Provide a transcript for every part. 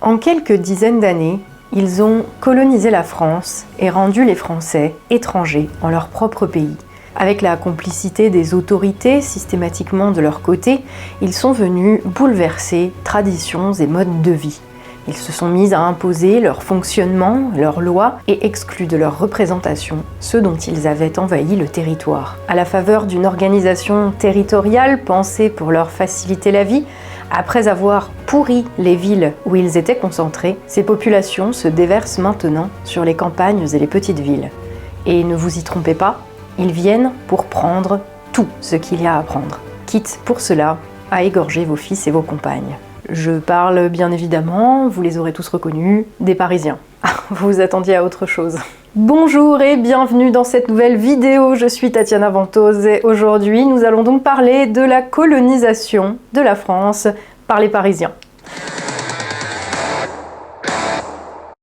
En quelques dizaines d'années, ils ont colonisé la France et rendu les Français étrangers en leur propre pays. Avec la complicité des autorités systématiquement de leur côté, ils sont venus bouleverser traditions et modes de vie. Ils se sont mis à imposer leur fonctionnement, leurs lois et exclus de leur représentation ceux dont ils avaient envahi le territoire. À la faveur d'une organisation territoriale pensée pour leur faciliter la vie, après avoir pourri les villes où ils étaient concentrés, ces populations se déversent maintenant sur les campagnes et les petites villes. Et ne vous y trompez pas, ils viennent pour prendre tout ce qu'il y a à prendre, quitte pour cela à égorger vos fils et vos compagnes. Je parle bien évidemment, vous les aurez tous reconnus, des Parisiens. Vous vous attendiez à autre chose. Bonjour et bienvenue dans cette nouvelle vidéo, je suis Tatiana Ventose et aujourd'hui nous allons donc parler de la colonisation de la France par les Parisiens.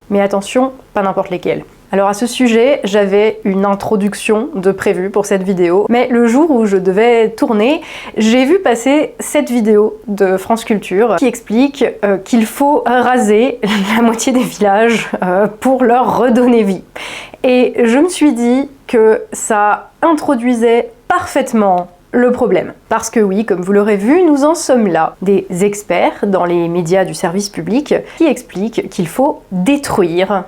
Mais attention, pas n'importe lesquels. Alors à ce sujet, j'avais une introduction de prévue pour cette vidéo, mais le jour où je devais tourner, j'ai vu passer cette vidéo de France Culture qui explique qu'il faut raser la moitié des villages pour leur redonner vie. Et je me suis dit que ça introduisait parfaitement le problème. Parce que oui, comme vous l'aurez vu, nous en sommes là, des experts dans les médias du service public qui expliquent qu'il faut détruire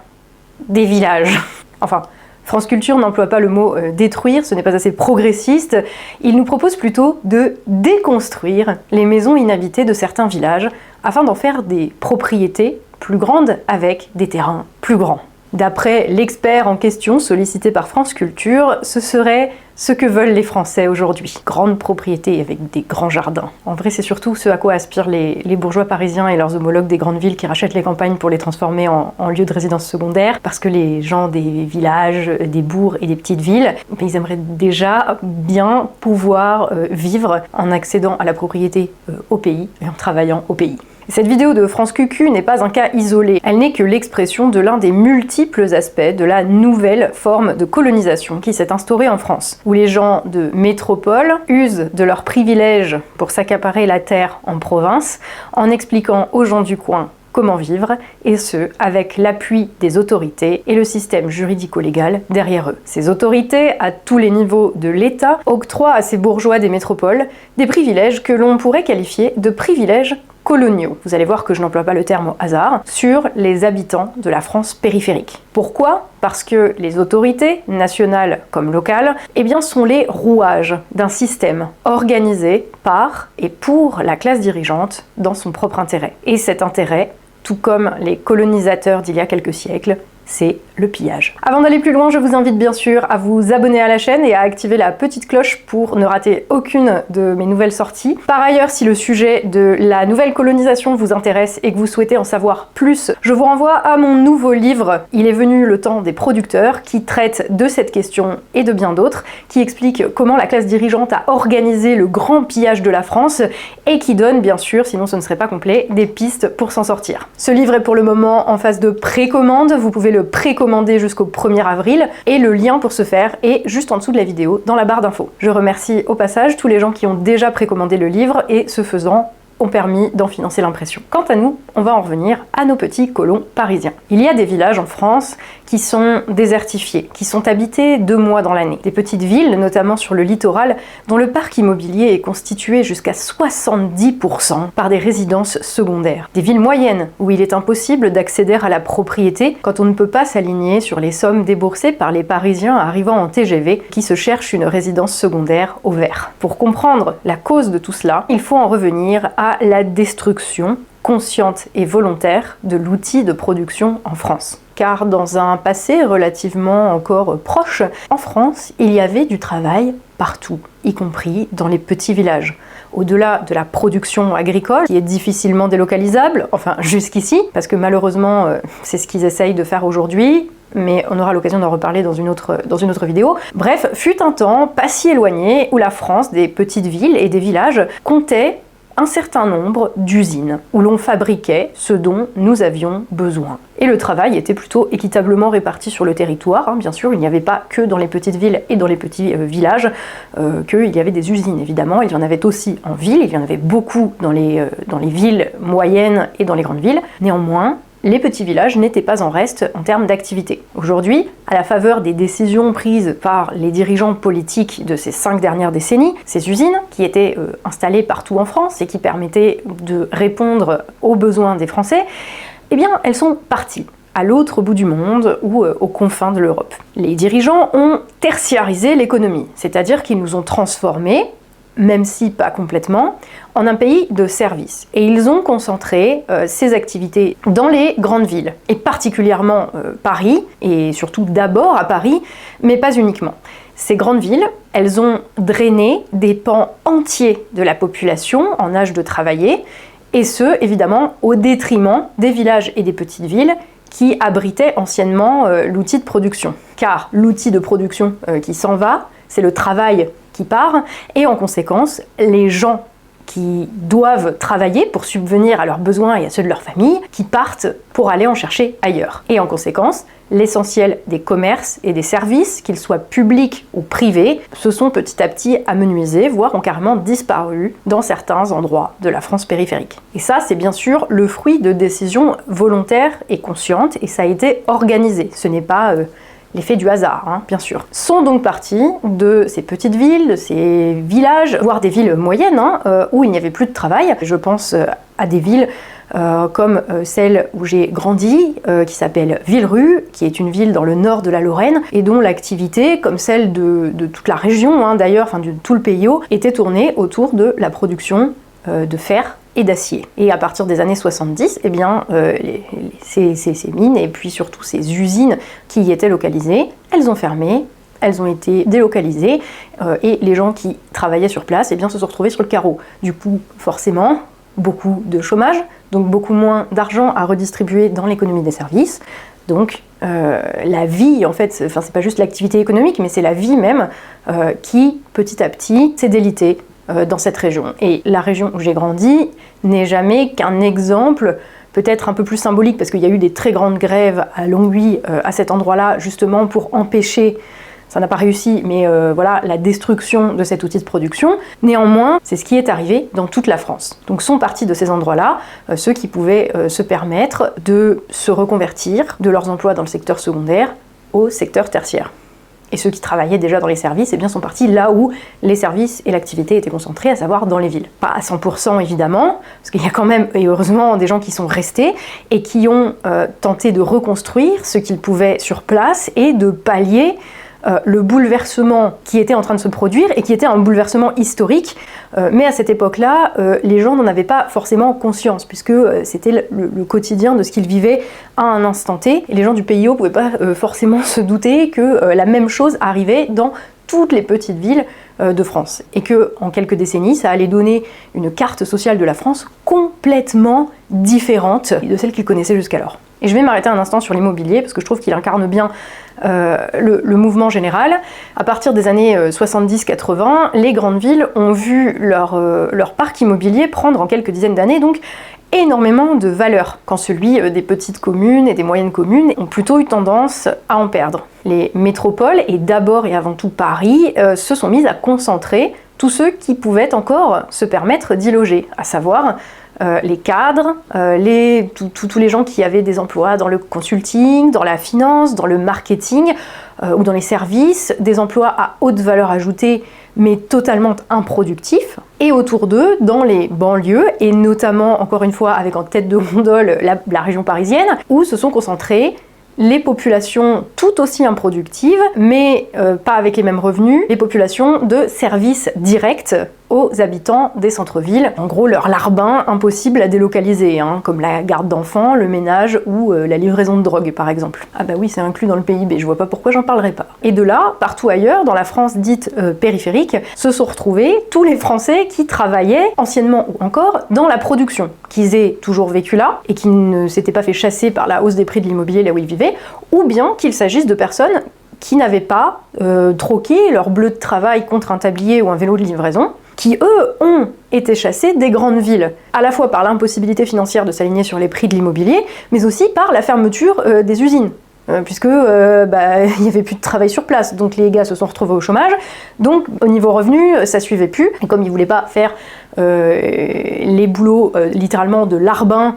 des villages. Enfin, France Culture n'emploie pas le mot détruire, ce n'est pas assez progressiste. Il nous propose plutôt de déconstruire les maisons inhabitées de certains villages afin d'en faire des propriétés plus grandes avec des terrains plus grands. D'après l'expert en question sollicité par France Culture, ce serait ce que veulent les Français aujourd'hui. Grandes propriétés avec des grands jardins. En vrai, c'est surtout ce à quoi aspirent les bourgeois parisiens et leurs homologues des grandes villes qui rachètent les campagnes pour les transformer en lieux de résidence secondaire, parce que les gens des villages, des bourgs et des petites villes, ils aimeraient déjà bien pouvoir vivre en accédant à la propriété au pays et en travaillant au pays. Cette vidéo de France QQ n'est pas un cas isolé, elle n'est que l'expression de l'un des multiples aspects de la nouvelle forme de colonisation qui s'est instaurée en France, où les gens de métropole usent de leurs privilèges pour s'accaparer la terre en province, en expliquant aux gens du coin comment vivre, et ce, avec l'appui des autorités et le système juridico-légal derrière eux. Ces autorités, à tous les niveaux de l'État, octroient à ces bourgeois des métropoles des privilèges que l'on pourrait qualifier de privilèges coloniaux. Vous allez voir que je n'emploie pas le terme au hasard, sur les habitants de la France périphérique. Pourquoi ? Parce que les autorités, nationales comme locales, sont les rouages d'un système organisé par et pour la classe dirigeante dans son propre intérêt. Et cet intérêt, tout comme les colonisateurs d'il y a quelques siècles, c'est le pillage. Avant d'aller plus loin, je vous invite bien sûr à vous abonner à la chaîne et à activer la petite cloche pour ne rater aucune de mes nouvelles sorties. Par ailleurs, si le sujet de la nouvelle colonisation vous intéresse et que vous souhaitez en savoir plus, je vous renvoie à mon nouveau livre « Il est venu le temps des producteurs » qui traite de cette question et de bien d'autres, qui explique comment la classe dirigeante a organisé le grand pillage de la France et qui donne bien sûr, sinon ce ne serait pas complet, des pistes pour s'en sortir. Ce livre est pour le moment en phase de précommande, vous pouvez le précommander jusqu'au 1er avril et le lien pour ce faire est juste en dessous de la vidéo dans la barre d'infos. Je remercie au passage tous les gens qui ont déjà précommandé le livre et ce faisant ont permis d'en financer l'impression. Quant à nous, on va en revenir à nos petits colons parisiens. Il y a des villages en France qui sont désertifiés, qui sont habités 2 mois dans l'année. Des petites villes, notamment sur le littoral, dont le parc immobilier est constitué jusqu'à 70% par des résidences secondaires. Des villes moyennes, où il est impossible d'accéder à la propriété quand on ne peut pas s'aligner sur les sommes déboursées par les Parisiens arrivant en TGV qui se cherchent une résidence secondaire au vert. Pour comprendre la cause de tout cela, il faut en revenir à la destruction consciente et volontaire de l'outil de production en France. Car dans un passé relativement encore proche, en France, il y avait du travail partout, y compris dans les petits villages. Au-delà de la production agricole, qui est difficilement délocalisable, enfin jusqu'ici, parce que malheureusement c'est ce qu'ils essayent de faire aujourd'hui, mais on aura l'occasion d'en reparler dans une autre vidéo. Bref, fut un temps pas si éloigné où la France, des petites villes et des villages, comptait un certain nombre d'usines où l'on fabriquait ce dont nous avions besoin. Et le travail était plutôt équitablement réparti sur le territoire, bien sûr, il n'y avait pas que dans les petites villes et dans les petits villages qu'il y avait des usines, évidemment, il y en avait aussi en ville, il y en avait beaucoup dans les villes moyennes et dans les grandes villes. Néanmoins, les petits villages n'étaient pas en reste en termes d'activité. Aujourd'hui, à la faveur des décisions prises par les dirigeants politiques de ces 5 dernières décennies, ces usines, qui étaient installées partout en France et qui permettaient de répondre aux besoins des Français, eh bien, elles sont parties à l'autre bout du monde ou aux confins de l'Europe. Les dirigeants ont tertiarisé l'économie, c'est-à-dire qu'ils nous ont transformés, même si pas complètement, en un pays de services. Et ils ont concentré ces activités dans les grandes villes, et particulièrement Paris, et surtout d'abord à Paris, mais pas uniquement. Ces grandes villes, elles ont drainé des pans entiers de la population en âge de travailler, et ce, évidemment, au détriment des villages et des petites villes qui abritaient anciennement l'outil de production. Car l'outil de production qui s'en va, c'est le travail qui part, et en conséquence, les gens qui doivent travailler pour subvenir à leurs besoins et à ceux de leur famille, qui partent pour aller en chercher ailleurs. Et en conséquence, l'essentiel des commerces et des services, qu'ils soient publics ou privés, se sont petit à petit amenuisés, voire ont carrément disparu dans certains endroits de la France périphérique. Et ça, c'est bien sûr le fruit de décisions volontaires et conscientes, et ça a été organisé. Ce n'est pas l'effet du hasard, bien sûr. Sont donc partis de ces petites villes, de ces villages, voire des villes moyennes, où il n'y avait plus de travail. Je pense à des villes comme celle où j'ai grandi, qui s'appelle Villerue, qui est une ville dans le nord de la Lorraine, et dont l'activité, comme celle de toute la région, d'ailleurs, enfin de tout le pays, était tournée autour de la production de fer et d'acier. Et à partir des années 70, eh bien, ces mines, et puis surtout ces usines qui y étaient localisées, elles ont fermé, elles ont été délocalisées, et les gens qui travaillaient sur place, eh bien, se sont retrouvés sur le carreau. Du coup, forcément, beaucoup de chômage, donc beaucoup moins d'argent à redistribuer dans l'économie des services. Donc la vie, en fait, enfin c'est pas juste l'activité économique, mais c'est la vie même qui, petit à petit, s'est délitée dans cette région. Et la région où j'ai grandi n'est jamais qu'un exemple, peut-être un peu plus symbolique, parce qu'il y a eu des très grandes grèves à Longwy, à cet endroit-là, justement pour empêcher, ça n'a pas réussi, mais voilà, la destruction de cet outil de production. Néanmoins, c'est ce qui est arrivé dans toute la France. Donc sont partis de ces endroits-là ceux qui pouvaient se permettre de se reconvertir de leurs emplois dans le secteur secondaire au secteur tertiaire. Et ceux qui travaillaient déjà dans les services, eh bien, sont partis là où les services et l'activité étaient concentrés, à savoir dans les villes. Pas à 100% évidemment, parce qu'il y a quand même, et heureusement, des gens qui sont restés et qui ont tenté de reconstruire ce qu'ils pouvaient sur place et de pallier le bouleversement qui était en train de se produire et qui était un bouleversement historique, mais à cette époque-là, les gens n'en avaient pas forcément conscience, puisque c'était le quotidien de ce qu'ils vivaient à un instant T, et les gens du pays ne pouvaient pas forcément se douter que la même chose arrivait dans toutes les petites villes de France, et que en quelques décennies, ça allait donner une carte sociale de la France complètement différente de celle qu'ils connaissaient jusqu'alors. Et je vais m'arrêter un instant sur l'immobilier, parce que je trouve qu'il incarne bien le mouvement général. À partir des années 70-80, les grandes villes ont vu leur parc immobilier prendre en quelques dizaines d'années donc énormément de valeur, quand celui des petites communes et des moyennes communes ont plutôt eu tendance à en perdre. Les métropoles, et d'abord et avant tout Paris, se sont mises à concentrer tous ceux qui pouvaient encore se permettre d'y loger, à savoir les cadres, tous les gens qui avaient des emplois dans le consulting, dans la finance, dans le marketing ou dans les services, des emplois à haute valeur ajoutée mais totalement improductifs, et autour d'eux, dans les banlieues, et notamment, encore une fois, avec en tête de gondole la région parisienne, où se sont concentrées les populations tout aussi improductives, mais pas avec les mêmes revenus, les populations de services directs aux habitants des centres-villes. En gros, leur larbin impossible à délocaliser, comme la garde d'enfants, le ménage ou la livraison de drogue, par exemple. Ah bah oui, c'est inclus dans le PIB, je vois pas pourquoi j'en parlerai pas. Et de là, partout ailleurs, dans la France dite périphérique, se sont retrouvés tous les Français qui travaillaient, anciennement ou encore, dans la production, qu'ils aient toujours vécu là, et qui ne s'étaient pas fait chasser par la hausse des prix de l'immobilier là où ils vivaient, ou bien qu'il s'agisse de personnes qui n'avaient pas troqué leur bleu de travail contre un tablier ou un vélo de livraison, qui eux ont été chassés des grandes villes, à la fois par l'impossibilité financière de s'aligner sur les prix de l'immobilier, mais aussi par la fermeture des usines, puisque il n'y avait plus de travail sur place, donc les gars se sont retrouvés au chômage, donc au niveau revenu, ça suivait plus, et comme ils voulaient pas faire les boulots littéralement de larbin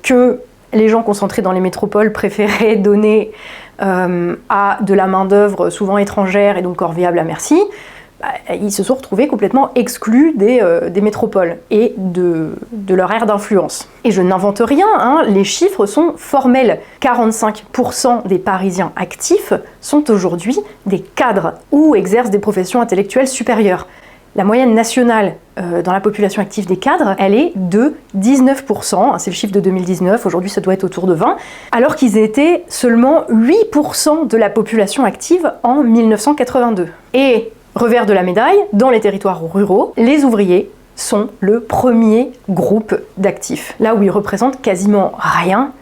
que les gens concentrés dans les métropoles préféraient donner à de la main-d'œuvre souvent étrangère et donc corvéable à merci, ils se sont retrouvés complètement exclus des métropoles et de leur aire d'influence. Et je n'invente rien, hein, les chiffres sont formels. 45% des Parisiens actifs sont aujourd'hui des cadres ou exercent des professions intellectuelles supérieures. La moyenne nationale dans la population active des cadres, elle est de 19%, c'est le chiffre de 2019, aujourd'hui ça doit être autour de 20%, alors qu'ils étaient seulement 8% de la population active en 1982. Et revers de la médaille, dans les territoires ruraux, les ouvriers sont le premier groupe d'actifs, là où ils représentent quasiment rien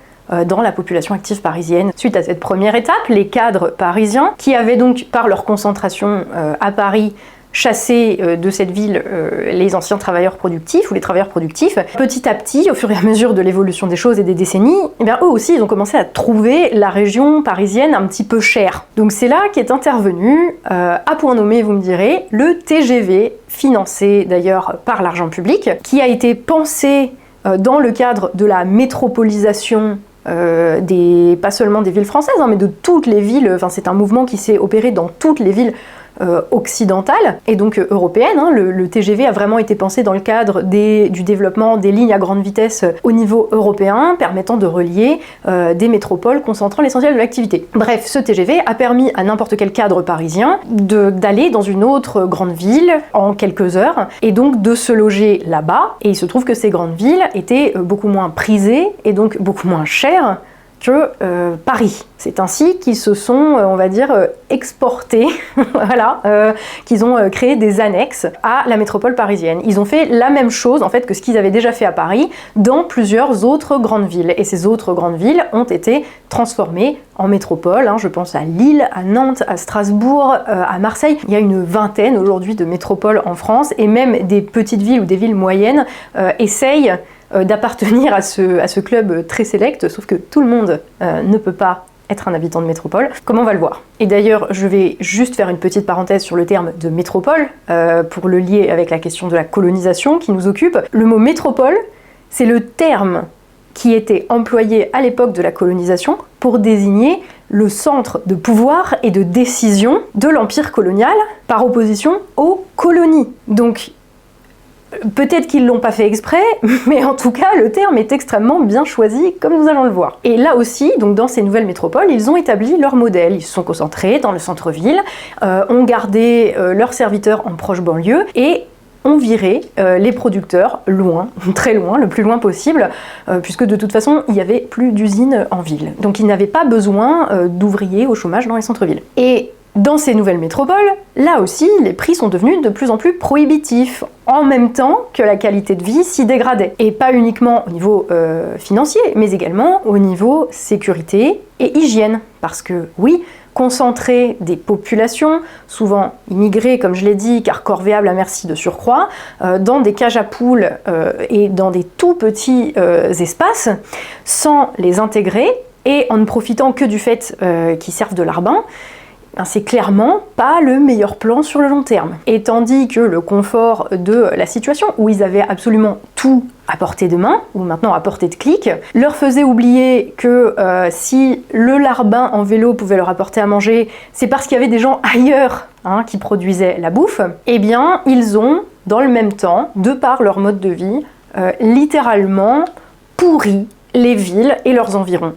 dans la population active parisienne. Suite à cette première étape, les cadres parisiens, qui avaient donc par leur concentration à Paris chasser de cette ville les anciens travailleurs productifs ou les travailleurs productifs, petit à petit, au fur et à mesure de l'évolution des choses et des décennies, eh bien, eux aussi ils ont commencé à trouver la région parisienne un petit peu chère. Donc c'est là qu'est intervenu, à point nommé vous me direz, le TGV, financé d'ailleurs par l'argent public, qui a été pensé dans le cadre de la métropolisation pas seulement des villes françaises, hein, mais de toutes les villes. Enfin, c'est un mouvement qui s'est opéré dans toutes les villes occidentales et donc européennes. Hein. Le TGV a vraiment été pensé dans le cadre du développement des lignes à grande vitesse au niveau européen, permettant de relier des métropoles concentrant l'essentiel de l'activité. Bref, ce TGV a permis à n'importe quel cadre parisien d'aller dans une autre grande ville en quelques heures et donc de se loger là-bas. Et il se trouve que ces grandes villes étaient beaucoup moins prisées et donc beaucoup moins chères que Paris. C'est ainsi qu'ils se sont, on va dire, exportés, voilà, qu'ils ont créé des annexes à la métropole parisienne. Ils ont fait la même chose, en fait, que ce qu'ils avaient déjà fait à Paris, dans plusieurs autres grandes villes. Et ces autres grandes villes ont été transformées en métropole. Hein. Je pense à Lille, à Nantes, à Strasbourg, à Marseille. Il y a une vingtaine aujourd'hui de métropoles en France, et même des petites villes ou des villes moyennes essayent d'appartenir à ce club très sélect, sauf que tout le monde ne peut pas être un habitant de métropole, comme on va le voir. Et d'ailleurs, je vais juste faire une petite parenthèse sur le terme de métropole, pour le lier avec la question de la colonisation qui nous occupe. Le mot métropole, c'est le terme qui était employé à l'époque de la colonisation pour désigner le centre de pouvoir et de décision de l'empire colonial, par opposition aux colonies. Donc, peut-être qu'ils l'ont pas fait exprès, mais en tout cas, le terme est extrêmement bien choisi, comme nous allons le voir. Et là aussi, donc dans ces nouvelles métropoles, ils ont établi leur modèle. Ils se sont concentrés dans le centre-ville, ont gardé leurs serviteurs en proche banlieue et ont viré les producteurs loin, très loin, le plus loin possible, puisque de toute façon, il n'y avait plus d'usines en ville. Donc ils n'avaient pas besoin d'ouvriers au chômage dans les centres-villes. Et dans ces nouvelles métropoles, là aussi, les prix sont devenus de plus en plus prohibitifs, en même temps que la qualité de vie s'y dégradait. Et pas uniquement au niveau financier, mais également au niveau sécurité et hygiène. Parce que oui, concentrer des populations, souvent immigrées, comme je l'ai dit, car corvéables à merci de surcroît, dans des cages à poules et dans des tout petits espaces, sans les intégrer, et en ne profitant que du fait qu'ils servent de larbin, c'est clairement pas le meilleur plan sur le long terme. Et tandis que le confort de la situation, où ils avaient absolument tout à portée de main, ou maintenant à portée de clic, leur faisait oublier que si le larbin en vélo pouvait leur apporter à manger, c'est parce qu'il y avait des gens ailleurs qui produisaient la bouffe, eh bien ils ont, dans le même temps, de par leur mode de vie, littéralement pourri les villes et leurs environs,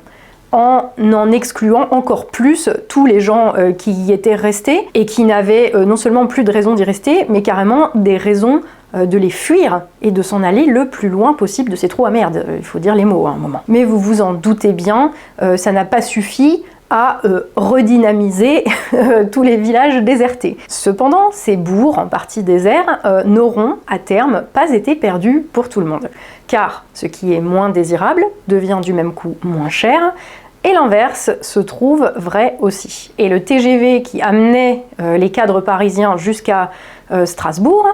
en excluant encore plus tous les gens qui y étaient restés et qui n'avaient non seulement plus de raison d'y rester, mais carrément des raisons de les fuir et de s'en aller le plus loin possible de ces trous à merde. Il faut dire les mots à un moment. Mais vous vous en doutez bien, ça n'a pas suffi à redynamiser tous les villages désertés. Cependant, ces bourgs, en partie déserts, n'auront à terme pas été perdus pour tout le monde. Car ce qui est moins désirable devient du même coup moins cher, et l'inverse se trouve vrai aussi. Et le TGV qui amenait les cadres parisiens jusqu'à Strasbourg,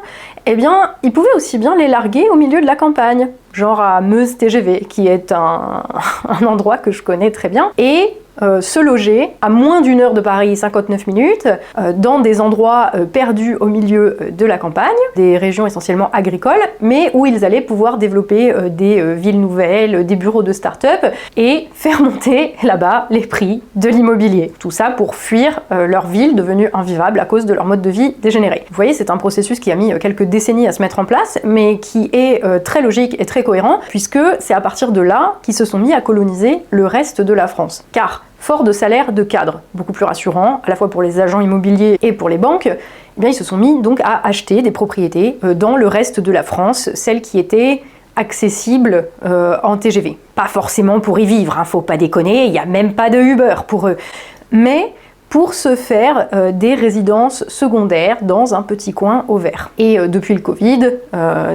eh bien, il pouvait aussi bien les larguer au milieu de la campagne, genre à Meuse TGV, qui est un endroit que je connais très bien. Et se loger à moins d'1 heure de Paris, 59 minutes, dans des endroits perdus au milieu de la campagne, des régions essentiellement agricoles, mais où ils allaient pouvoir développer des villes nouvelles, des bureaux de start-up et faire monter là-bas les prix de l'immobilier. Tout ça pour fuir leur ville devenue invivable à cause de leur mode de vie dégénéré. Vous voyez, c'est un processus qui a mis quelques décennies à se mettre en place, mais qui est très logique et très cohérent, puisque c'est à partir de là qu'ils se sont mis à coloniser le reste de la France. Car, fort de salaires de cadres, beaucoup plus rassurants, à la fois pour les agents immobiliers et pour les banques, eh bien, ils se sont mis donc à acheter des propriétés dans le reste de la France, celles qui étaient accessibles en TGV. Pas forcément pour y vivre, hein, faut pas déconner, il n'y a même pas de Uber pour eux. Mais pour se faire des résidences secondaires dans un petit coin au vert. Et depuis le Covid,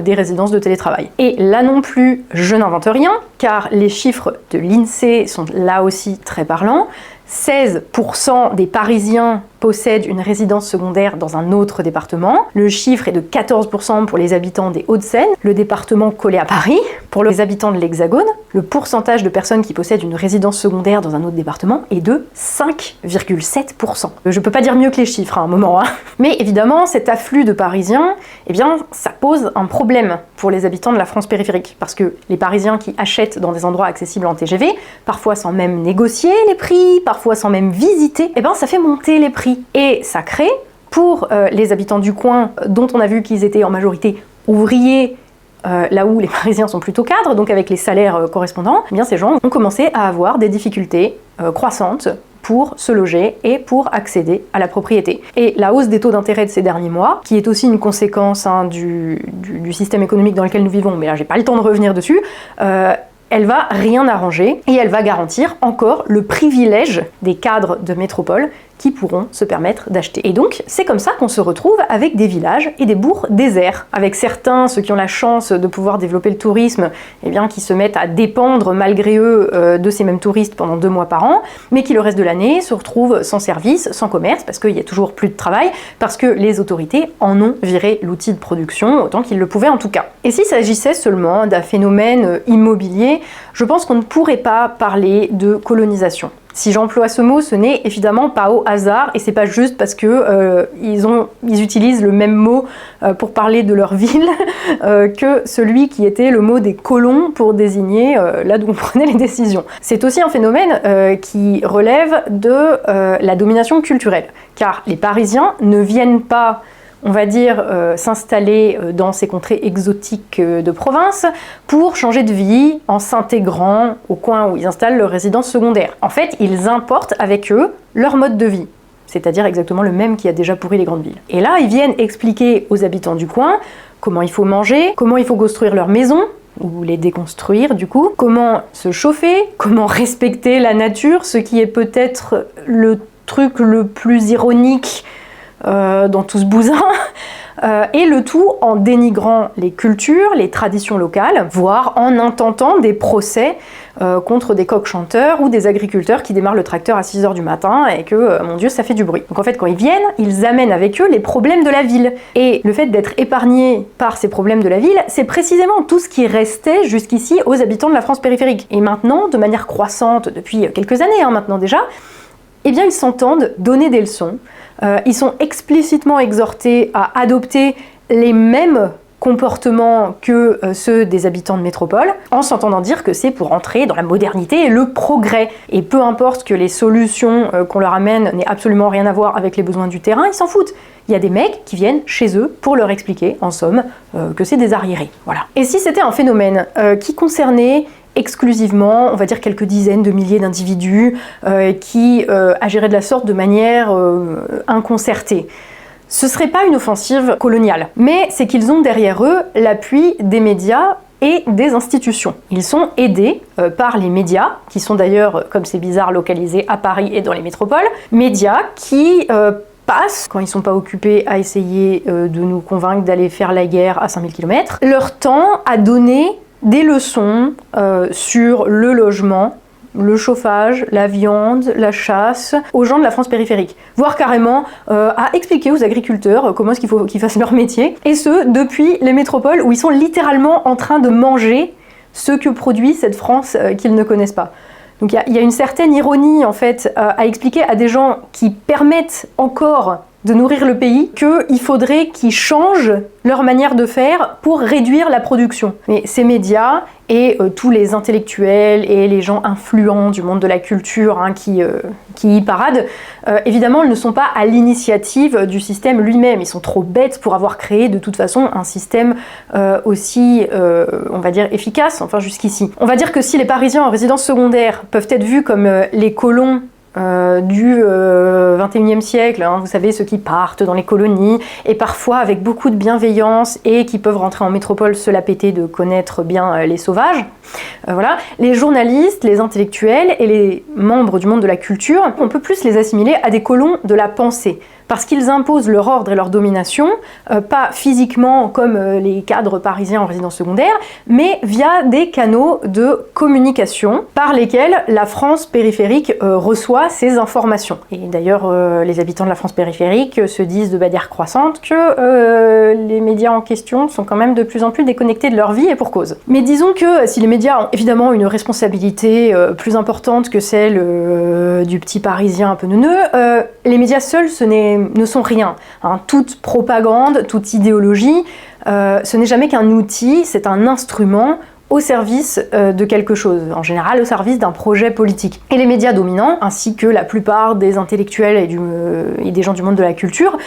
des résidences de télétravail. Et là non plus, je n'invente rien, car les chiffres de l'INSEE sont là aussi très parlants. 16% des Parisiens possèdent une résidence secondaire dans un autre département. Le chiffre est de 14% pour les habitants des Hauts-de-Seine, le département collé à Paris. Pour les habitants de l'Hexagone, le pourcentage de personnes qui possèdent une résidence secondaire dans un autre département est de 5,7%. Je peux pas dire mieux que les chiffres à un moment, hein. Mais évidemment, cet afflux de Parisiens, eh bien, ça pose un problème pour les habitants de la France périphérique. Parce que les Parisiens qui achètent dans des endroits accessibles en TGV, parfois sans même négocier les prix, parfois sans même visiter, eh ben, ça fait monter les prix. Et ça crée, pour les habitants du coin, dont on a vu qu'ils étaient en majorité ouvriers, là où les Parisiens sont plutôt cadres, donc avec les salaires correspondants, eh bien ces gens ont commencé à avoir des difficultés croissantes pour se loger et pour accéder à la propriété. Et la hausse des taux d'intérêt de ces derniers mois, qui est aussi une conséquence du système économique dans lequel nous vivons, mais là j'ai pas le temps de revenir dessus, elle va rien arranger et elle va garantir encore le privilège des cadres de métropole qui pourront se permettre d'acheter. Et donc, c'est comme ça qu'on se retrouve avec des villages et des bourgs déserts, avec certains, ceux qui ont la chance de pouvoir développer le tourisme, eh bien, qui se mettent à dépendre malgré eux de ces mêmes touristes pendant 2 mois par an, mais qui le reste de l'année se retrouvent sans service, sans commerce, parce qu'il y a toujours plus de travail, parce que les autorités en ont viré l'outil de production, autant qu'ils le pouvaient en tout cas. Et s'il s'agissait seulement d'un phénomène immobilier, je pense qu'on ne pourrait pas parler de colonisation. Si j'emploie ce mot, ce n'est évidemment pas au hasard, et c'est pas juste parce que ils utilisent le même mot pour parler de leur ville que celui qui était le mot des colons pour désigner là d'où on prenait les décisions. C'est aussi un phénomène qui relève de la domination culturelle, car les Parisiens ne viennent pas, on va dire, s'installer dans ces contrées exotiques de province pour changer de vie en s'intégrant au coin où ils installent leur résidence secondaire. En fait, ils importent avec eux leur mode de vie, c'est-à-dire exactement le même qui a déjà pourri les grandes villes. Et là, ils viennent expliquer aux habitants du coin comment il faut manger, comment il faut construire leur maison, ou les déconstruire du coup, comment se chauffer, comment respecter la nature, ce qui est peut-être le truc le plus ironique dans tout ce bousin, et le tout en dénigrant les cultures, les traditions locales, voire en intentant des procès contre des coqs chanteurs ou des agriculteurs qui démarrent le tracteur à 6h du matin et que, mon Dieu, ça fait du bruit. Donc en fait, quand ils viennent, ils amènent avec eux les problèmes de la ville. Et le fait d'être épargné par ces problèmes de la ville, c'est précisément tout ce qui restait jusqu'ici aux habitants de la France périphérique. Et maintenant, de manière croissante, depuis quelques années maintenant déjà, eh bien ils s'entendent donner des leçons. Ils sont explicitement exhortés à adopter les mêmes comportements que ceux des habitants de métropole, en s'entendant dire que c'est pour entrer dans la modernité et le progrès. Et peu importe que les solutions qu'on leur amène n'aient absolument rien à voir avec les besoins du terrain, ils s'en foutent. Il y a des mecs qui viennent chez eux pour leur expliquer, en somme, que c'est des arriérés. Voilà. Et si c'était un phénomène qui concernait exclusivement, on va dire, quelques dizaines de milliers d'individus qui agiraient de la sorte de manière inconcertée, ce serait pas une offensive coloniale, mais c'est qu'ils ont derrière eux l'appui des médias et des institutions. Ils sont aidés par les médias, qui sont d'ailleurs, comme c'est bizarre, localisés à Paris et dans les métropoles, médias qui passent, quand ils sont pas occupés à essayer de nous convaincre d'aller faire la guerre à 5000 km, leur temps à donner des leçons sur le logement, le chauffage, la viande, la chasse, aux gens de la France périphérique. Voire carrément à expliquer aux agriculteurs comment est-ce qu'il faut qu'ils fassent leur métier. Et ce, depuis les métropoles où ils sont littéralement en train de manger ce que produit cette France qu'ils ne connaissent pas. Donc il y a une certaine ironie en fait à expliquer à des gens qui permettent encore de nourrir le pays qu'il faudrait qu'ils changent leur manière de faire pour réduire la production. Mais ces médias et tous les intellectuels et les gens influents du monde de la culture qui y paradent, évidemment, ils ne sont pas à l'initiative du système lui-même. Ils sont trop bêtes pour avoir créé de toute façon un système aussi, on va dire, efficace, enfin jusqu'ici. On va dire que si les Parisiens en résidence secondaire peuvent être vus comme les colons du 21e siècle, vous savez, ceux qui partent dans les colonies, et parfois avec beaucoup de bienveillance, et qui peuvent rentrer en métropole se la péter de connaître bien les sauvages. Voilà. Les journalistes, les intellectuels et les membres du monde de la culture, on peut plus les assimiler à des colons de la pensée, parce qu'ils imposent leur ordre et leur domination, pas physiquement comme les cadres parisiens en résidence secondaire, mais via des canaux de communication par lesquels la France périphérique reçoit ces informations. Et d'ailleurs, les habitants de la France périphérique se disent de manière croissante que les médias en question sont quand même de plus en plus déconnectés de leur vie, et pour cause. Mais disons que si les médias ont évidemment une responsabilité plus importante que celle du petit Parisien un peu neuneux, les médias seuls ne sont rien. Toute propagande, toute idéologie, ce n'est jamais qu'un outil, c'est un instrument au service de quelque chose, en général au service d'un projet politique. Et les médias dominants, ainsi que la plupart des intellectuels et des gens du monde de la culture,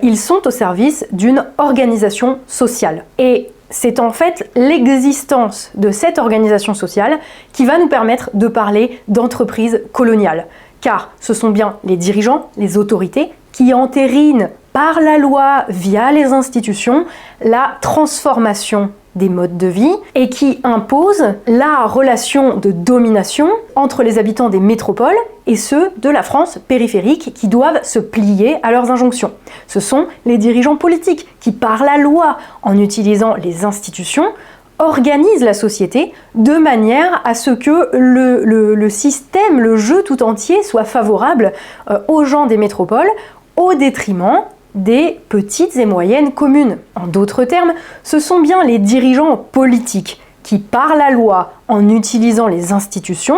ils sont au service d'une organisation sociale. Et c'est en fait l'existence de cette organisation sociale qui va nous permettre de parler d'entreprise coloniale. Car ce sont bien les dirigeants, les autorités, qui entérinent par la loi, via les institutions, la transformation des modes de vie et qui imposent la relation de domination entre les habitants des métropoles et ceux de la France périphérique qui doivent se plier à leurs injonctions. Ce sont les dirigeants politiques qui, par la loi, en utilisant les institutions, organisent la société de manière à ce que le système, le jeu tout entier soit favorable aux gens des métropoles au détriment des petites et moyennes communes. En d'autres termes, ce sont bien les dirigeants politiques qui, par la loi, en utilisant les institutions,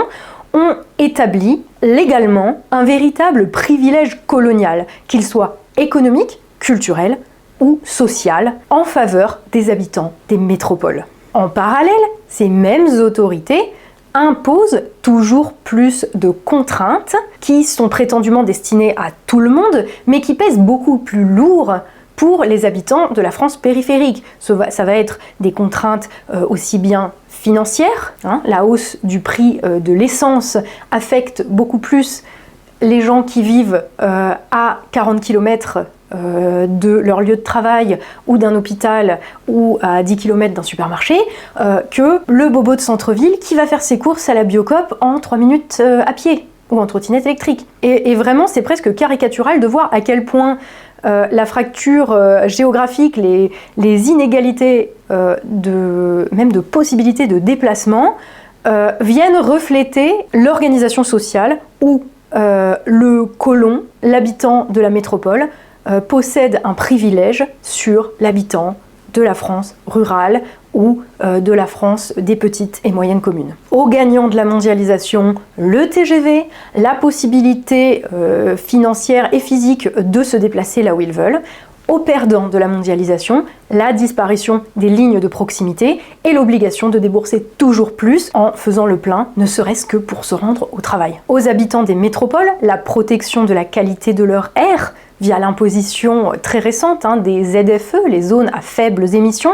ont établi légalement un véritable privilège colonial, qu'il soit économique, culturel ou social, en faveur des habitants des métropoles. En parallèle, ces mêmes autorités imposent toujours plus de contraintes qui sont prétendument destinées à tout le monde, mais qui pèsent beaucoup plus lourd pour les habitants de la France périphérique. Ça va être des contraintes aussi bien financières, la hausse du prix de l'essence affecte beaucoup plus les gens qui vivent à 40 km de leur lieu de travail ou d'un hôpital ou à 10 km d'un supermarché que le bobo de centre-ville qui va faire ses courses à la Biocoop en 3 minutes à pied ou en trottinette électrique. Et vraiment, c'est presque caricatural de voir à quel point la fracture géographique, les inégalités même de possibilités de déplacement viennent refléter l'organisation sociale où le colon, l'habitant de la métropole, possède un privilège sur l'habitant de la France rurale ou de la France des petites et moyennes communes. Aux gagnants de la mondialisation, le TGV, la possibilité financière et physique de se déplacer là où ils veulent. Aux perdants de la mondialisation, la disparition des lignes de proximité et l'obligation de débourser toujours plus en faisant le plein, ne serait-ce que pour se rendre au travail. Aux habitants des métropoles, la protection de la qualité de leur air, via l'imposition très récente des ZFE, les zones à faibles émissions,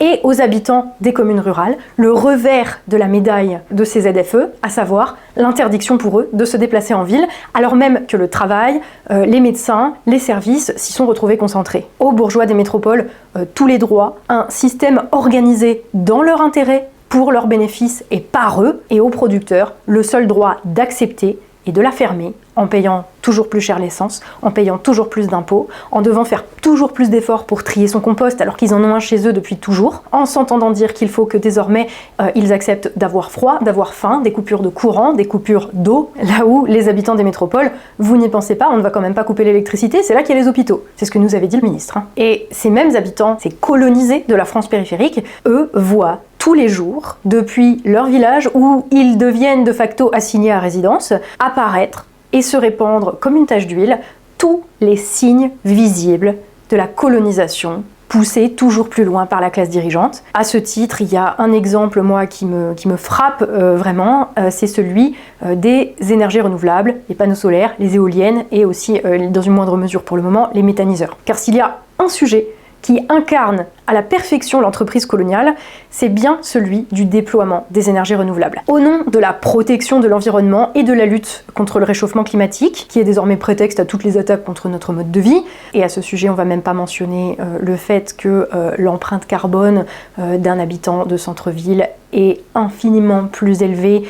et aux habitants des communes rurales, le revers de la médaille de ces ZFE, à savoir l'interdiction pour eux de se déplacer en ville, alors même que le travail, les médecins, les services s'y sont retrouvés concentrés. Aux bourgeois des métropoles, tous les droits, un système organisé dans leur intérêt, pour leurs bénéfices et par eux, et aux producteurs, le seul droit d'accepter et de la fermer en payant toujours plus cher l'essence, en payant toujours plus d'impôts, en devant faire toujours plus d'efforts pour trier son compost alors qu'ils en ont un chez eux depuis toujours, en s'entendant dire qu'il faut que désormais ils acceptent d'avoir froid, d'avoir faim, des coupures de courant, des coupures d'eau, là où les habitants des métropoles, vous n'y pensez pas, on ne va quand même pas couper l'électricité, c'est là qu'il y a les hôpitaux. C'est ce que nous avait dit le ministre. Et ces mêmes habitants, ces colonisés de la France périphérique, eux voient tous les jours, depuis leur village où ils deviennent de facto assignés à résidence, apparaître et se répandre comme une tache d'huile tous les signes visibles de la colonisation poussée toujours plus loin par la classe dirigeante. À ce titre, il y a un exemple, moi, qui me frappe vraiment, c'est celui des énergies renouvelables, les panneaux solaires, les éoliennes et aussi, dans une moindre mesure pour le moment, les méthaniseurs. Car s'il y a un sujet qui incarne à la perfection l'entreprise coloniale, c'est bien celui du déploiement des énergies renouvelables. Au nom de la protection de l'environnement et de la lutte contre le réchauffement climatique, qui est désormais prétexte à toutes les attaques contre notre mode de vie, et à ce sujet on va même pas mentionner le fait que l'empreinte carbone d'un habitant de centre-ville est infiniment plus élevée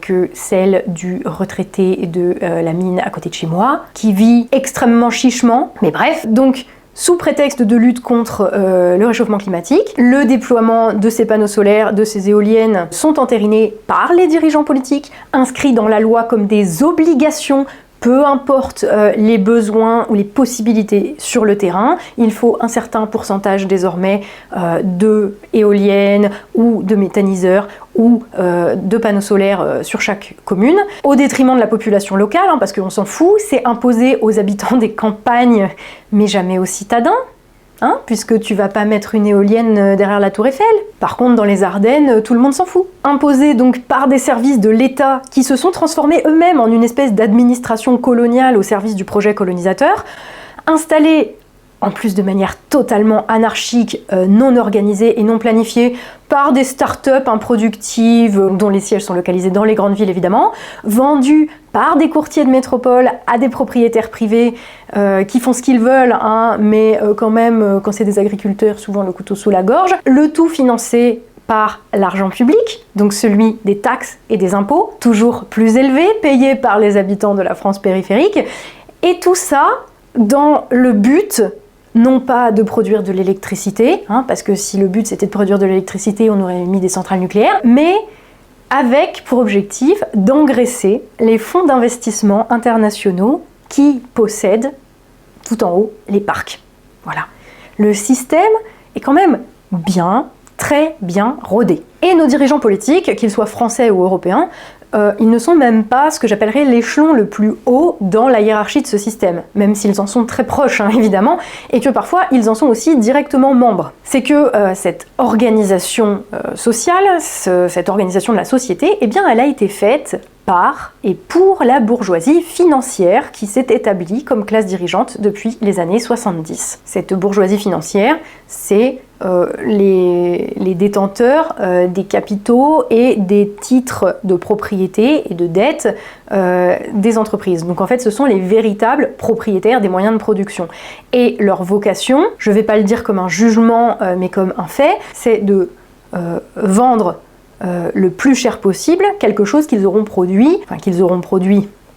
que celle du retraité de la mine à côté de chez moi, qui vit extrêmement chichement, mais bref, donc sous prétexte de lutte contre le réchauffement climatique, le déploiement de ces panneaux solaires, de ces éoliennes sont entérinés par les dirigeants politiques, inscrits dans la loi comme des obligations, peu importe les besoins ou les possibilités sur le terrain. Il faut un certain pourcentage désormais de éoliennes ou de méthaniseurs ou de panneaux solaires sur chaque commune, au détriment de la population locale, hein, parce qu'on s'en fout, c'est imposé aux habitants des campagnes, mais jamais aux citadins, hein, puisque tu vas pas mettre une éolienne derrière la tour Eiffel. Par contre, dans les Ardennes, tout le monde s'en fout. Imposé donc par des services de l'État qui se sont transformés eux-mêmes en une espèce d'administration coloniale au service du projet colonisateur, installé en plus de manière totalement anarchique, non organisée et non planifiée, par des start-up improductives, dont les sièges sont localisés dans les grandes villes évidemment, vendus par des courtiers de métropole à des propriétaires privés qui font ce qu'ils veulent, hein, mais quand même, quand c'est des agriculteurs, souvent le couteau sous la gorge, le tout financé par l'argent public, donc celui des taxes et des impôts, toujours plus élevés, payés par les habitants de la France périphérique, et tout ça dans le but non pas de produire de l'électricité, hein, parce que si le but c'était de produire de l'électricité, on aurait mis des centrales nucléaires, mais avec pour objectif d'engraisser les fonds d'investissement internationaux qui possèdent tout en haut les parcs. Voilà. Le système est quand même bien, très bien rodé. Et nos dirigeants politiques, qu'ils soient français ou européens, ils ne sont même pas ce que j'appellerais l'échelon le plus haut dans la hiérarchie de ce système, même s'ils en sont très proches, hein, évidemment, et que parfois ils en sont aussi directement membres. C'est que cette organisation sociale, cette organisation de la société, eh bien elle a été faite par et pour la bourgeoisie financière qui s'est établie comme classe dirigeante depuis les années 70. Cette bourgeoisie financière, c'est les détenteurs des capitaux et des titres de propriété et de dette des entreprises. Donc en fait, ce sont les véritables propriétaires des moyens de production. Et leur vocation, je ne vais pas le dire comme un jugement, mais comme un fait, c'est de vendre le plus cher possible quelque chose qu'ils auront produit,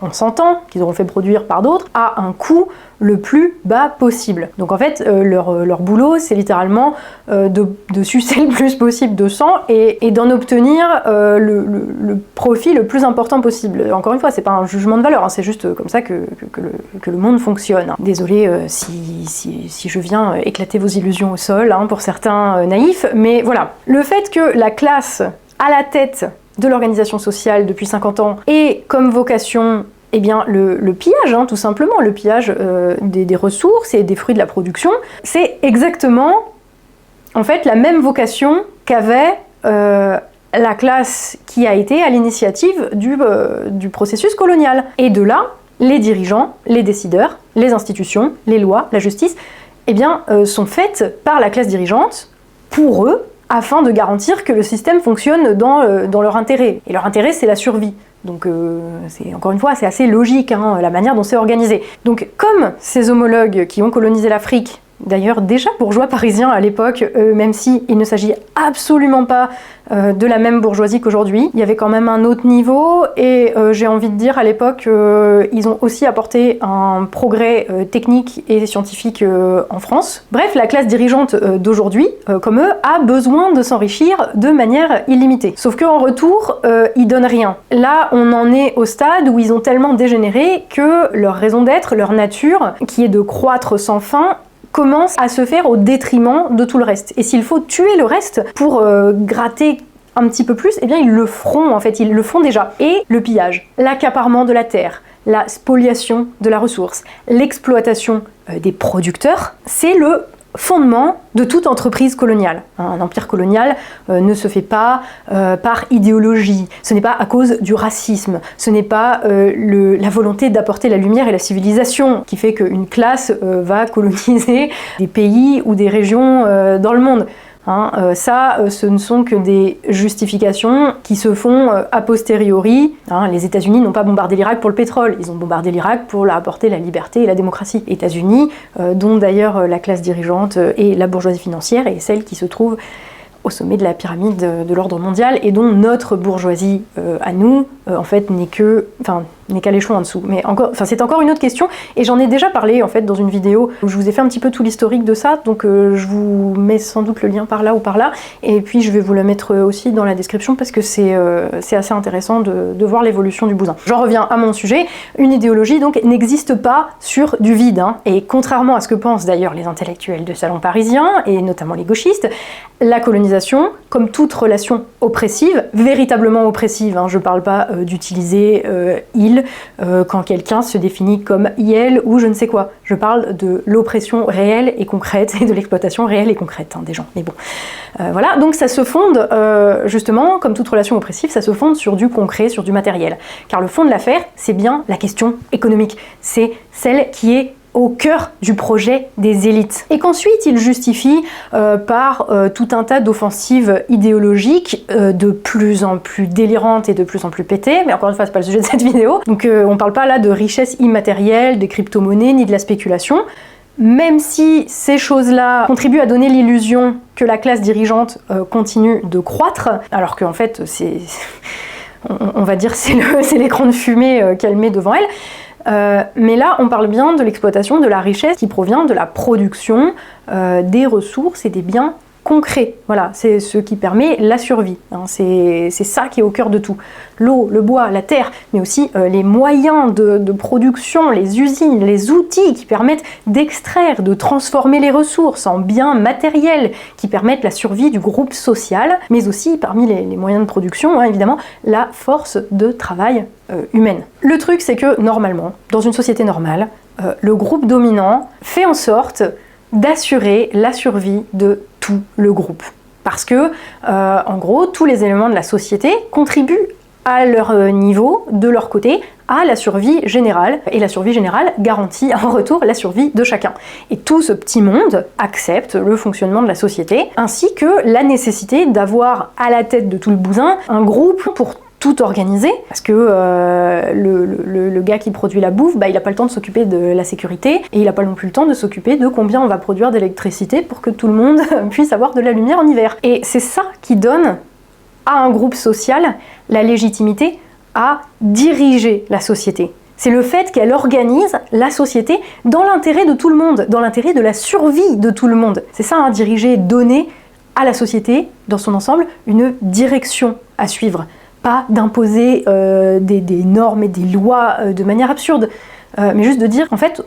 on s'entend, qu'ils auront fait produire par d'autres, à un coût le plus bas possible. Donc en fait, leur boulot, c'est littéralement de sucer le plus possible de sang et d'en obtenir le profit le plus important possible. Encore une fois, c'est pas un jugement de valeur, hein, c'est juste comme ça que le monde fonctionne. Hein. Désolée si je viens éclater vos illusions au sol, hein, pour certains naïfs, mais voilà. Le fait que la classe à la tête de l'organisation sociale depuis 50 ans ait comme vocation eh bien, le pillage, hein, tout simplement, le pillage des ressources et des fruits de la production, c'est exactement en fait la même vocation qu'avait la classe qui a été à l'initiative du processus colonial. Et de là, les dirigeants, les décideurs, les institutions, les lois, la justice, eh bien, sont faites par la classe dirigeante pour eux, afin de garantir que le système fonctionne dans leur intérêt. Et leur intérêt, c'est la survie. Donc, encore une fois, c'est assez logique, hein, la manière dont c'est organisé. Donc, comme ces homologues qui ont colonisé l'Afrique, d'ailleurs déjà bourgeois parisiens à l'époque, même si il ne s'agit absolument pas de la même bourgeoisie qu'aujourd'hui. Il y avait quand même un autre niveau et j'ai envie de dire à l'époque ils ont aussi apporté un progrès technique et scientifique en France. Bref, la classe dirigeante d'aujourd'hui, comme eux, a besoin de s'enrichir de manière illimitée. Sauf qu'en retour, ils donnent rien. Là, on en est au stade où ils ont tellement dégénéré que leur raison d'être, leur nature, qui est de croître sans fin, commence à se faire au détriment de tout le reste. Et s'il faut tuer le reste pour gratter un petit peu plus, eh bien ils le feront en fait, ils le font déjà. Et le pillage, l'accaparement de la terre, la spoliation de la ressource, l'exploitation des producteurs, c'est le fondement de toute entreprise coloniale. Un empire colonial ne se fait pas par idéologie, ce n'est pas à cause du racisme, ce n'est pas la volonté d'apporter la lumière et la civilisation qui fait qu'une classe va coloniser des pays ou des régions dans le monde. Ce ne sont que des justifications qui se font a posteriori. Les États-Unis n'ont pas bombardé l'Irak pour le pétrole, ils ont bombardé l'Irak pour leur apporter la liberté et la démocratie. États-Unis, dont d'ailleurs la classe dirigeante et la bourgeoisie financière est celle qui se trouve au sommet de la pyramide de l'ordre mondial et dont notre bourgeoisie à nous, en fait, n'est qu'à l'échelon en dessous. Mais c'est encore une autre question, et j'en ai déjà parlé en fait dans une vidéo où je vous ai fait un petit peu tout l'historique de ça, donc je vous mets sans doute le lien par là ou par là, et puis je vais vous le mettre aussi dans la description parce que c'est assez intéressant de voir l'évolution du bousin. J'en reviens à mon sujet, une idéologie donc n'existe pas sur du vide, et contrairement à ce que pensent d'ailleurs les intellectuels de salon parisien, et notamment les gauchistes, la colonisation, comme toute relation oppressive, véritablement oppressive, je parle pas d'utiliser il quand quelqu'un se définit comme iel ou je ne sais quoi, je parle de l'oppression réelle et concrète et de l'exploitation réelle et concrète des gens, mais bon. Voilà, donc ça se fonde, justement, comme toute relation oppressive, ça se fonde sur du concret, sur du matériel. Car le fond de l'affaire, c'est bien la question économique, c'est celle qui est au cœur du projet des élites. Et qu'ensuite il justifie par tout un tas d'offensives idéologiques de plus en plus délirantes et de plus en plus pétées, mais encore une fois c'est pas le sujet de cette vidéo, donc on parle pas là de richesse immatérielle, des crypto-monnaies, ni de la spéculation, même si ces choses-là contribuent à donner l'illusion que la classe dirigeante continue de croître, alors qu'en fait on va dire c'est l'écran de fumée qu'elle met devant elle. Mais là, on parle bien de l'exploitation de la richesse qui provient de la production des ressources et des biens concrets. Voilà, c'est ce qui permet la survie. C'est ça qui est au cœur de tout. L'eau, le bois, la terre, mais aussi les moyens de production, les usines, les outils qui permettent d'extraire, de transformer les ressources en biens matériels qui permettent la survie du groupe social, mais aussi, parmi les moyens de production, évidemment, la force de travail humaine. Le truc, c'est que normalement, dans une société normale, le groupe dominant fait en sorte d'assurer la survie de tout le groupe. Parce que, en gros, tous les éléments de la société contribuent à leur niveau, de leur côté, à la survie générale. Et la survie générale garantit en retour la survie de chacun. Et tout ce petit monde accepte le fonctionnement de la société, ainsi que la nécessité d'avoir à la tête de tout le bousin un groupe pour tout organisé, parce que le gars qui produit la bouffe, il n'a pas le temps de s'occuper de la sécurité, et il n'a pas non plus le temps de s'occuper de combien on va produire d'électricité pour que tout le monde puisse avoir de la lumière en hiver. Et c'est ça qui donne à un groupe social la légitimité à diriger la société. C'est le fait qu'elle organise la société dans l'intérêt de tout le monde, dans l'intérêt de la survie de tout le monde. C'est ça, diriger, donner à la société, dans son ensemble, une direction à suivre. Pas d'imposer des normes et des lois de manière absurde, mais juste de dire, en fait,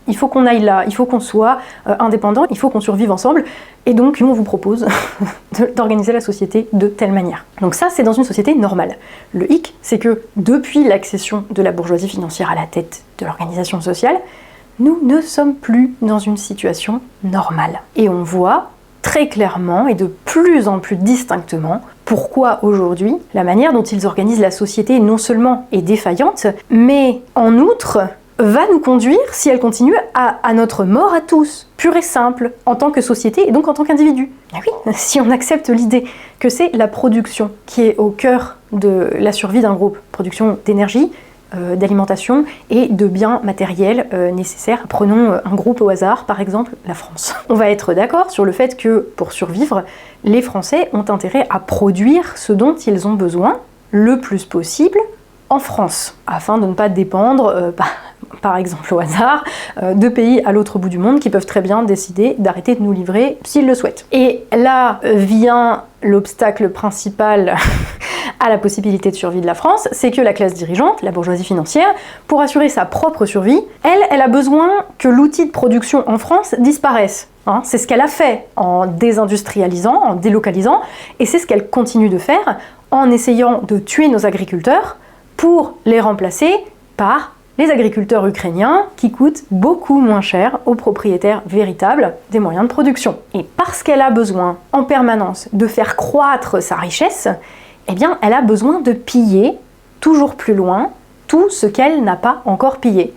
il faut qu'on aille là, il faut qu'on soit indépendant, il faut qu'on survive ensemble, et donc nous on vous propose d'organiser la société de telle manière. Donc ça, c'est dans une société normale. Le hic, c'est que depuis l'accession de la bourgeoisie financière à la tête de l'organisation sociale, nous ne sommes plus dans une situation normale. Et on voit très clairement et de plus en plus distinctement pourquoi aujourd'hui la manière dont ils organisent la société non seulement est défaillante, mais en outre va nous conduire, si elle continue, à notre mort à tous, pure et simple, en tant que société et donc en tant qu'individu. Ah oui, si on accepte l'idée que c'est la production qui est au cœur de la survie d'un groupe, production d'énergie, d'alimentation et de biens matériels nécessaires. Prenons un groupe au hasard, par exemple la France. On va être d'accord sur le fait que pour survivre, les Français ont intérêt à produire ce dont ils ont besoin le plus possible en France, afin de ne pas dépendre, par exemple au hasard, de pays à l'autre bout du monde qui peuvent très bien décider d'arrêter de nous livrer s'ils le souhaitent. Et là vient l'obstacle principal à la possibilité de survie de la France, c'est que la classe dirigeante, la bourgeoisie financière, pour assurer sa propre survie, elle a besoin que l'outil de production en France disparaisse. C'est ce qu'elle a fait en désindustrialisant, en délocalisant, et c'est ce qu'elle continue de faire en essayant de tuer nos agriculteurs pour les remplacer par les agriculteurs ukrainiens qui coûtent beaucoup moins cher aux propriétaires véritables des moyens de production. Et parce qu'elle a besoin en permanence de faire croître sa richesse, eh bien, elle a besoin de piller toujours plus loin tout ce qu'elle n'a pas encore pillé.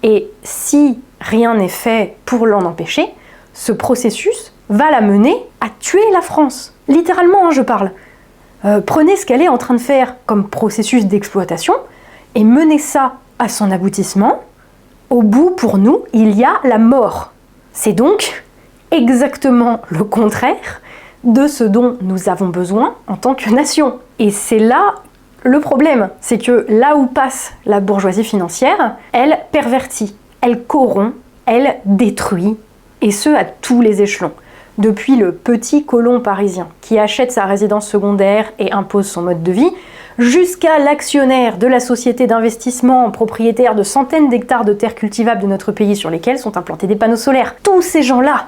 Et si rien n'est fait pour l'en empêcher, ce processus va la mener à tuer la France. Littéralement, je parle. Prenez ce qu'elle est en train de faire comme processus d'exploitation et menez ça à son aboutissement. Au bout, pour nous, il y a la mort. C'est donc exactement le contraire de ce dont nous avons besoin en tant que nation. Et c'est là le problème, c'est que là où passe la bourgeoisie financière, elle pervertit, elle corrompt, elle détruit, et ce à tous les échelons. Depuis le petit colon parisien qui achète sa résidence secondaire et impose son mode de vie, jusqu'à l'actionnaire de la société d'investissement propriétaire de centaines d'hectares de terres cultivables de notre pays sur lesquels sont implantés des panneaux solaires. Tous ces gens-là,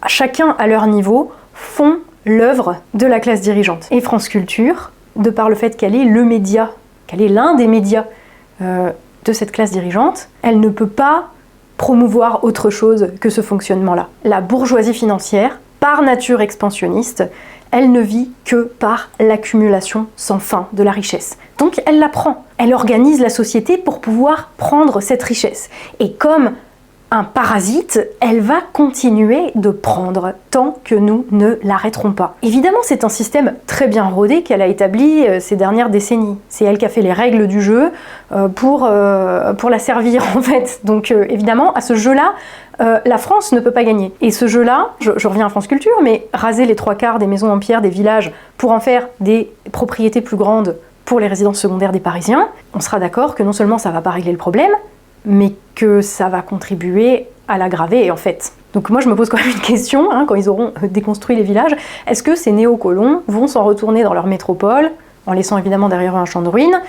chacun à leur niveau, font l'œuvre de la classe dirigeante. Et France Culture, de par le fait qu'elle est le média, qu'elle est l'un des médias de cette classe dirigeante, elle ne peut pas promouvoir autre chose que ce fonctionnement-là. La bourgeoisie financière, par nature expansionniste, elle ne vit que par l'accumulation sans fin de la richesse. Donc elle la prend. Elle organise la société pour pouvoir prendre cette richesse. Et comme un parasite, elle va continuer de prendre tant que nous ne l'arrêterons pas. Évidemment, c'est un système très bien rodé qu'elle a établi ces dernières décennies. C'est elle qui a fait les règles du jeu pour la servir, en fait. Donc évidemment, à ce jeu-là, la France ne peut pas gagner. Et ce jeu-là, je reviens à France Culture, mais raser les 3/4 des maisons en pierre des villages pour en faire des propriétés plus grandes pour les résidences secondaires des Parisiens, on sera d'accord que non seulement ça va pas régler le problème, mais que ça va contribuer à l'aggraver en fait. Donc moi je me pose quand même une question, quand ils auront déconstruit les villages, est-ce que ces néocolons vont s'en retourner dans leur métropole, en laissant évidemment derrière eux un champ de ruines,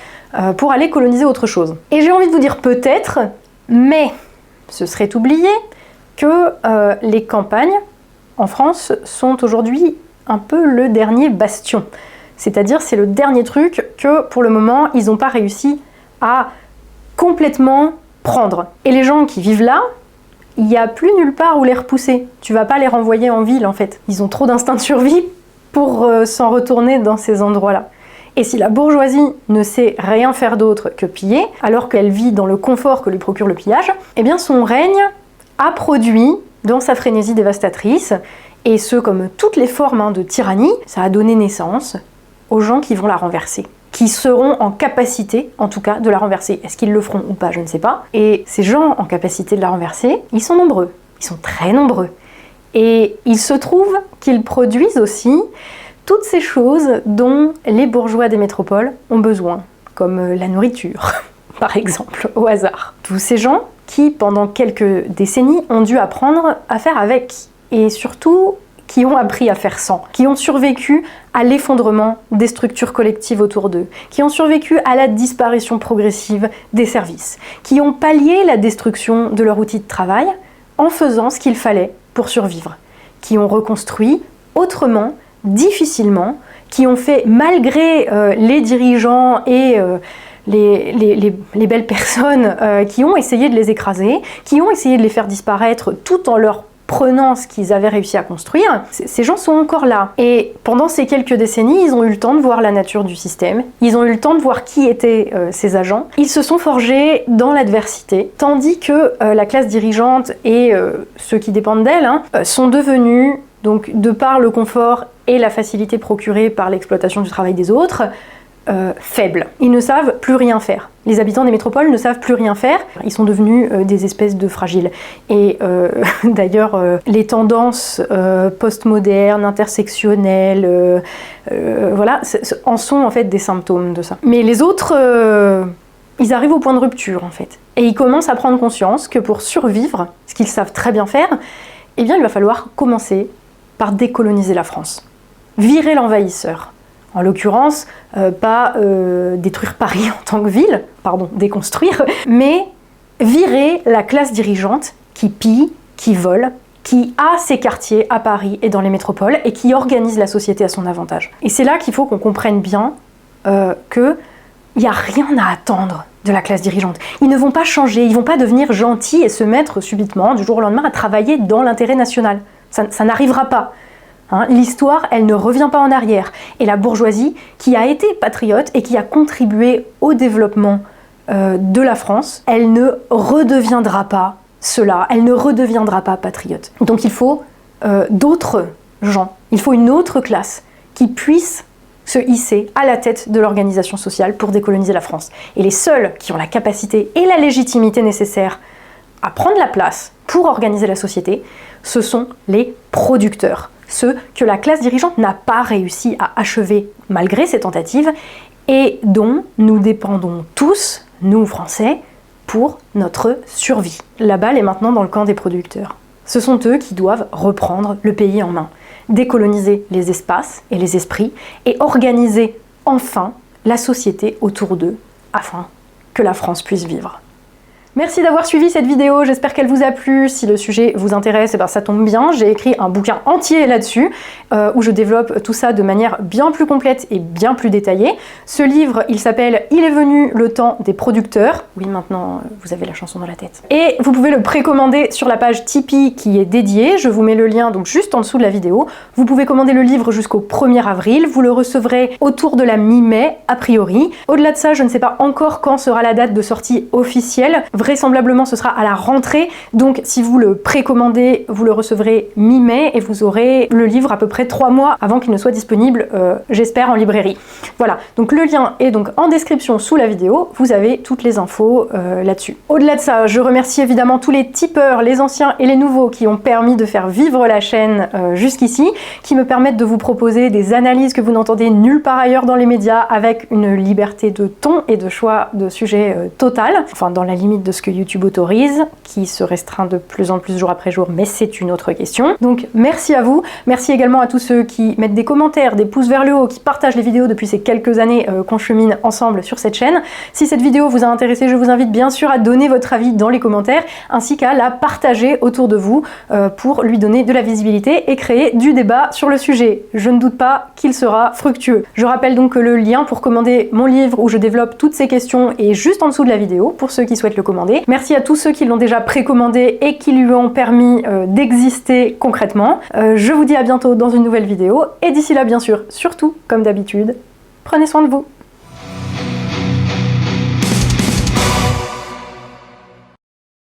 pour aller coloniser autre chose? Et j'ai envie de vous dire peut-être, mais ce serait oublier que les campagnes en France sont aujourd'hui un peu le dernier bastion. C'est-à-dire c'est le dernier truc que pour le moment ils n'ont pas réussi à complètement prendre. Et les gens qui vivent là, il n'y a plus nulle part où les repousser. Tu vas pas les renvoyer en ville en fait. Ils ont trop d'instinct de survie pour s'en retourner dans ces endroits-là. Et si la bourgeoisie ne sait rien faire d'autre que piller, alors qu'elle vit dans le confort que lui procure le pillage, eh bien son règne a produit, dans sa frénésie dévastatrice, et ce comme toutes les formes de tyrannie, ça a donné naissance aux gens qui vont la renverser, qui seront en capacité, en tout cas, de la renverser. Est-ce qu'ils le feront ou pas, je ne sais pas. Et ces gens en capacité de la renverser, ils sont nombreux, ils sont très nombreux. Et il se trouve qu'ils produisent aussi toutes ces choses dont les bourgeois des métropoles ont besoin, comme la nourriture, par exemple, au hasard. Tous ces gens qui, pendant quelques décennies, ont dû apprendre à faire avec, et surtout qui ont appris à faire sans, qui ont survécu à l'effondrement des structures collectives autour d'eux, qui ont survécu à la disparition progressive des services, qui ont pallié la destruction de leur outil de travail en faisant ce qu'il fallait pour survivre, qui ont reconstruit autrement, difficilement, qui ont fait malgré les dirigeants et les belles personnes qui ont essayé de les écraser, qui ont essayé de les faire disparaître tout en leur prenant ce qu'ils avaient réussi à construire. Ces gens sont encore là. Et pendant ces quelques décennies, ils ont eu le temps de voir la nature du système, ils ont eu le temps de voir qui étaient ces agents, ils se sont forgés dans l'adversité, tandis que la classe dirigeante et ceux qui dépendent d'elle sont devenus, donc de par le confort et la facilité procurée par l'exploitation du travail des autres, faibles. Ils ne savent plus rien faire. Les habitants des métropoles ne savent plus rien faire. Ils sont devenus des espèces de fragiles. Et d'ailleurs, les tendances postmodernes, intersectionnelles, voilà, en sont en fait des symptômes de ça. Mais les autres, ils arrivent au point de rupture en fait. Et ils commencent à prendre conscience que pour survivre, ce qu'ils savent très bien faire, eh bien il va falloir commencer par décoloniser la France. Virer l'envahisseur. En l'occurrence, pas détruire Paris en tant que ville, pardon, déconstruire, mais virer la classe dirigeante qui pille, qui vole, qui a ses quartiers à Paris et dans les métropoles et qui organise la société à son avantage. Et c'est là qu'il faut qu'on comprenne bien qu'il n'y a rien à attendre de la classe dirigeante. Ils ne vont pas changer, ils ne vont pas devenir gentils et se mettre subitement, du jour au lendemain, à travailler dans l'intérêt national. Ça n'arrivera pas. Hein, l'histoire, elle ne revient pas en arrière. Et la bourgeoisie, qui a été patriote et qui a contribué au développement de la France, elle ne redeviendra pas cela, elle ne redeviendra pas patriote. Donc il faut d'autres gens, il faut une autre classe qui puisse se hisser à la tête de l'organisation sociale pour décoloniser la France. Et les seuls qui ont la capacité et la légitimité nécessaires à prendre la place pour organiser la société, ce sont les producteurs. Ceux que la classe dirigeante n'a pas réussi à achever malgré ses tentatives et dont nous dépendons tous, nous Français, pour notre survie. La balle est maintenant dans le camp des producteurs. Ce sont eux qui doivent reprendre le pays en main, décoloniser les espaces et les esprits et organiser enfin la société autour d'eux afin que la France puisse vivre. Merci d'avoir suivi cette vidéo, j'espère qu'elle vous a plu. Si le sujet vous intéresse, ça tombe bien, j'ai écrit un bouquin entier là-dessus où je développe tout ça de manière bien plus complète et bien plus détaillée. Ce livre, il s'appelle « Il est venu le temps des producteurs ». Oui, maintenant, vous avez la chanson dans la tête. Et vous pouvez le précommander sur la page Tipeee qui est dédiée. Je vous mets le lien donc juste en dessous de la vidéo. Vous pouvez commander le livre jusqu'au 1er avril. Vous le recevrez autour de la mi-mai, a priori. Au-delà de ça, je ne sais pas encore quand sera la date de sortie officielle. Vraisemblablement, ce sera à la rentrée. Donc, si vous le précommandez, vous le recevrez mi-mai et vous aurez le livre à peu près 3 mois avant qu'il ne soit disponible, j'espère, en librairie. Voilà, donc le lien est donc en description sous la vidéo. Vous avez toutes les infos là-dessus. Au-delà de ça, je remercie évidemment tous les tipeurs, les anciens et les nouveaux qui ont permis de faire vivre la chaîne jusqu'ici, qui me permettent de vous proposer des analyses que vous n'entendez nulle part ailleurs dans les médias avec une liberté de ton et de choix de sujet totale, enfin dans la limite de ce que YouTube autorise, qui se restreint de plus en plus jour après jour, mais c'est une autre question. Donc merci à vous, merci également à tous ceux qui mettent des commentaires, des pouces vers le haut, qui partagent les vidéos depuis ces quelques années qu'on chemine ensemble sur cette chaîne. Si cette vidéo vous a intéressé, je vous invite bien sûr à donner votre avis dans les commentaires, ainsi qu'à la partager autour de vous pour lui donner de la visibilité et créer du débat sur le sujet. Je ne doute pas qu'il sera fructueux. Je rappelle donc que le lien pour commander mon livre où je développe toutes ces questions est juste en dessous de la vidéo pour ceux qui souhaitent le commander. Merci à tous ceux qui l'ont déjà précommandé et qui lui ont permis d'exister concrètement. Je vous dis à bientôt dans une nouvelle vidéo et d'ici là, bien sûr, surtout, comme d'habitude, prenez soin de vous.